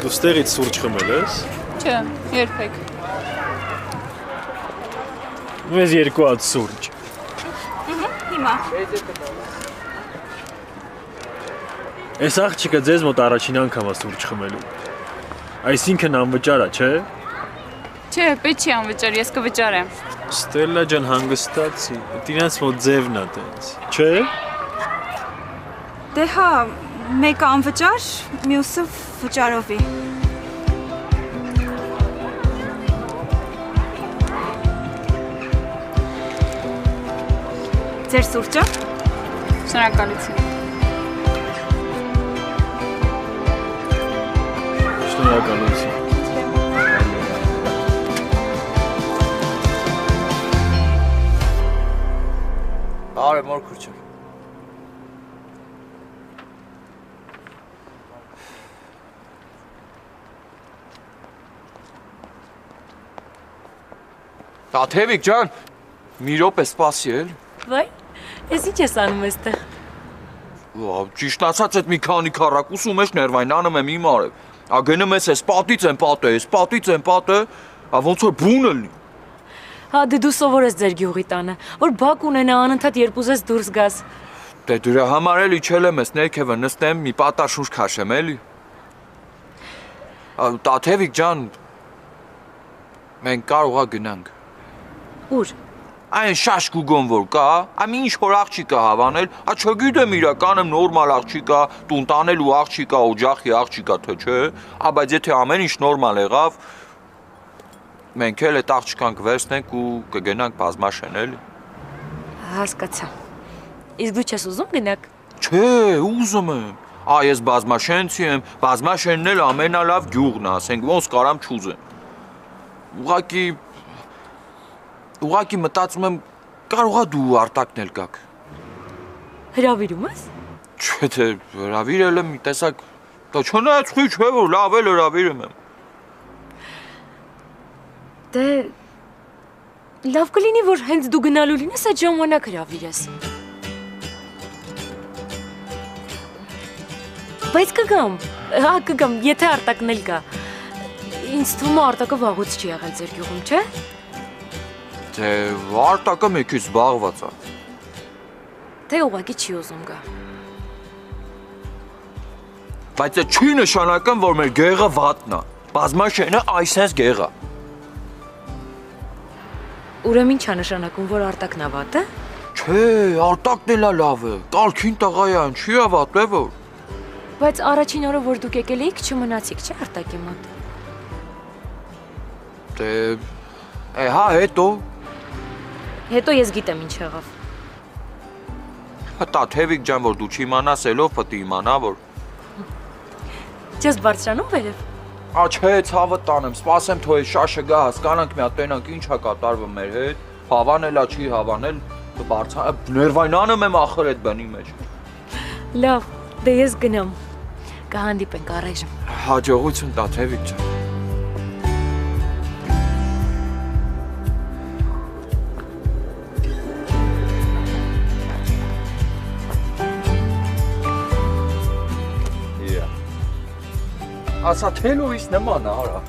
Դու ստեղից սուրճ խմել ես։ Չէ, երբեք։ Մեզ երկու հատ սուրճ։ Հիմա։ Այս աղջիկը ձեզ մոտ առաջին անգամ է սուրճ խմելու։ Այսինքն անվճար է, չէ։ Չէ, պետք չի անվճար, ես կվճարեմ։ Ստելլա ջան հանգստացի, դինած մոտ ձևն է տենց, չէ։ Դե հա, մեկը անվճար, մյուսը վճարովի։ Ձեր սուրճը։ Շնորհակալություն։ Շնորհակալություն։ Արև մոր քրչեր։ Տաթևիկ ջան, մի րոպե սպասի էլ։ Վայ, ես ինչ ես անում այստեղ։ Ճիշտ ասած այդ մի քանի քառակուսու մեջ ներվային անում եմ իմ արև։ Ագենում ես էս պատից են պատը, էս պատից են պատը, ոնց որ բուն ելնի։ Հա դե դու սովորես ձեր գյուղի տանը, որ բակ ունենա անընդհատ երբ ուզես դուրս գաս։ Դե դրա համար էլ իջել եմ ես ներքևը նստեմ, մի պատար շունչ քաշեմ էլի։ Տաթևիկ ջան, մենք կարող է գնանք։ Ուր։ Այն շաշ գուգոն որ կա, այմ ինչ որ աղջիկա հավանել, չգիտեմ իրականը նորմալ աղջիկա, տուն տանելու աղջիկա, օջախի աղջիկա, թե չէ, բայց եթե ամեն ինչ նորմալ եղավ, մենք էլ այդ աղջկան կվերցնենք ու կգնանք բազմաշեն էլի։ Հասկացա։ Իսկ դու չես ուզում գնաք։ Չէ, ուզում եմ։ Ես բազմաշենցի եմ, բազմաշենն էլ ամենալավ գյուղն է, ասենք ոնց կարամ չուզեմ։ Ուղղակի մտածում եմ, կարողա դու արտակն էլ գաք։ Հրավիրում ես։ Չէ, թե հրավիրել եմ մի տեսակ, դա չնայեցխի չէ, որ լավ էլ հրավիրում եմ։ Դե լավ կլինի, որ հենց դու գնալու լինես այդ ժամանակ հրավիրես։ Բայց կգամ, հա կգամ, եթե արտակն էլ գա։ Ինձ թվում է արտակը վաղուց չի եղել ձեր գյուղում, չէ։ Դե արտակը մեկից զբաղված է։ Թե ուղղակի չի ուզում գա։ Բայց դա չի նշանակում, որ մեր գեղը վատն է։ Բազմաշենը այսպես գեղ է։ Ուրեմն ի՞նչ է նշանակում, որ արտակն է վատ է։ Չէ, արտակն էլ է լավ է։ Կարգին տղա է, չի է վատ է որ։ Բայց առաջին օրը, որ դուք եկել էիք, չմնացիք, չէ՞ արտակի մոտ։ Դե հա հետո։ Հետո ես գիտեմ ինչ եղավ։ Տաթևիկ ջան, որ դու չիմանաս, ելով պետք է իմանա, որ։ Չես բարձրանում վերև։ Չէ, ցավը տանեմ, սպասեմ թող այս շաշը գա, հասկանանք մի հատ տենանք ինչ է կատարվում մեր հետ, հավանելա չի հավանել, ներվային անում եմ ախր այդ բանի մեջ։ Լավ, դե ես գնամ։ Կհանդիպենք առայժմ։ Հաջողություն Տաթևիկ ջան։ Ասա թելոյիս նման է, արա,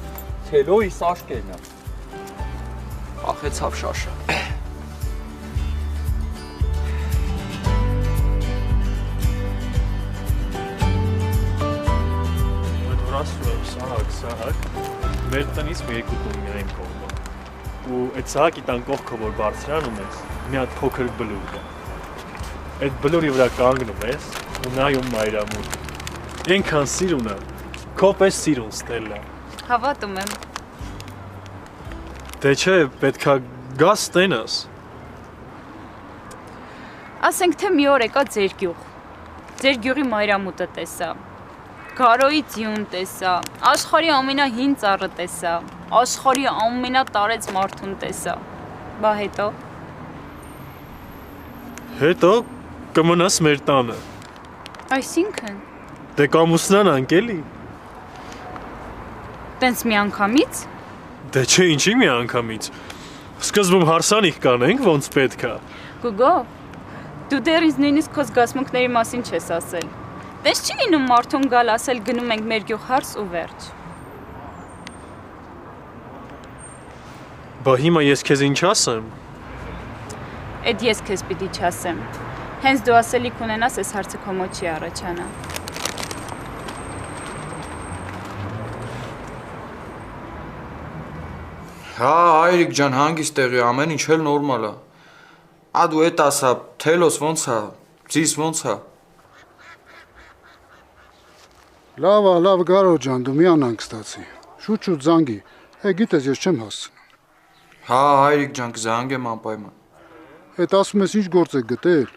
թելոյիս աշկերն է, ախեցավ շաշը։ Այդ որ ասում եմ սահակ, մեր տնից մի երկու տուն միայն կողմը, ու այդ սահակի տան կողքը որ բարձրանում ես, մի հատ փոքր բլուր կա, այդ բլուրի վրա կանգնում ես, ու նայում մայրամուտ, ենքան սիրուն է, Քո պես սիրուն Ստելլա։ Հավատում եմ։ Դե չէ, պետքա գաս տենաս։ Ասենք թե մի օր եկա ձեր գյուղ։ Ձեր գյուղի մայրամուտը տեսա։ Գարոյի ձյուն տեսա, աշխարհի ամենահին ծառը տեսա, աշխարհի ամենատարեց մարդուն տեսա։ Բա հետո։ Հետո կմնաս մեր տանը։ Այսինքն։ Դե կամուսնանանք էլի։ Տենց մի անգամից։ Դե չէ, ինչի մի անգամից։ Սկզբում հարսանիք կանենք, ոնց պետք է։ Գուգո, դու դեռ ինձ նույնիսկ քո զգացմունքների մասին չես ասել։ Տես չի ինում մարդուն գալ ասել գնում ենք մեր գյուղ հարս ու վերջ։ Բա հիմա ես քեզ ինչ ասեմ։ Էդ ես քեզ պիտի չասեմ։ Հենց դու ասելիք ունենաս, այս հարցը քո մոտ չի առաջանա։ Հա, հայրիկ ջան, հանգիստ տեղի, ամեն ինչ էլ նորմալ է։ Ա դու էդ ասա, թելոս ոնց է, ձիս ոնց է։ Լավ, Գարո ջան, դու մի անհանգստացի։ Շուտ զանգի։ Հե գիտես ես չեմ հասցնում։ Հա, հայրիկ ջան, կզանգեմ անպայման։ Էդ ասում ես ինչ գործ եք գտել։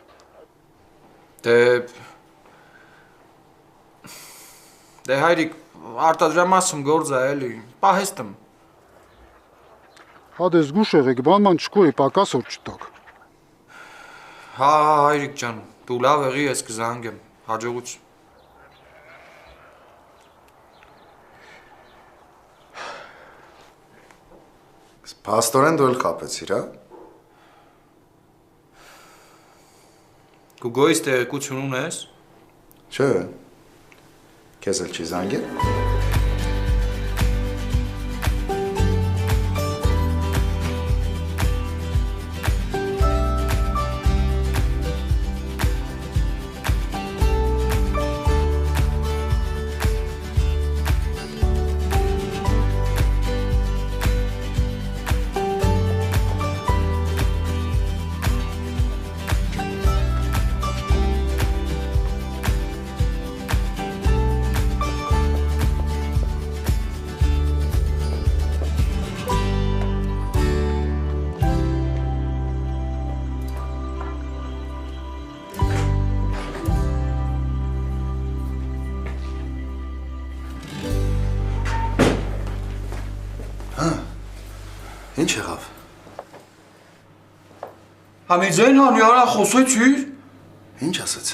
Դե հայրիկ, արտադրամասում գործ է էլի, պահեստım։ Հա դες զգուշ եղեք, բանման չկոյի, պակաս որ չտակ։ Հա, հայրիկ ջան, դու լավ եղի, ես կզանգեմ, հաջողություն։ Փաստորեն դու էլ կապեցիր, հա։ Գուգոյից տեղեկություն ունես։ Չէ։ Քեզ էլ չի զանգել։ Ինչ եղավ։ Համիձայն հանի արա խոսեցիր։ Ինչ ասաց։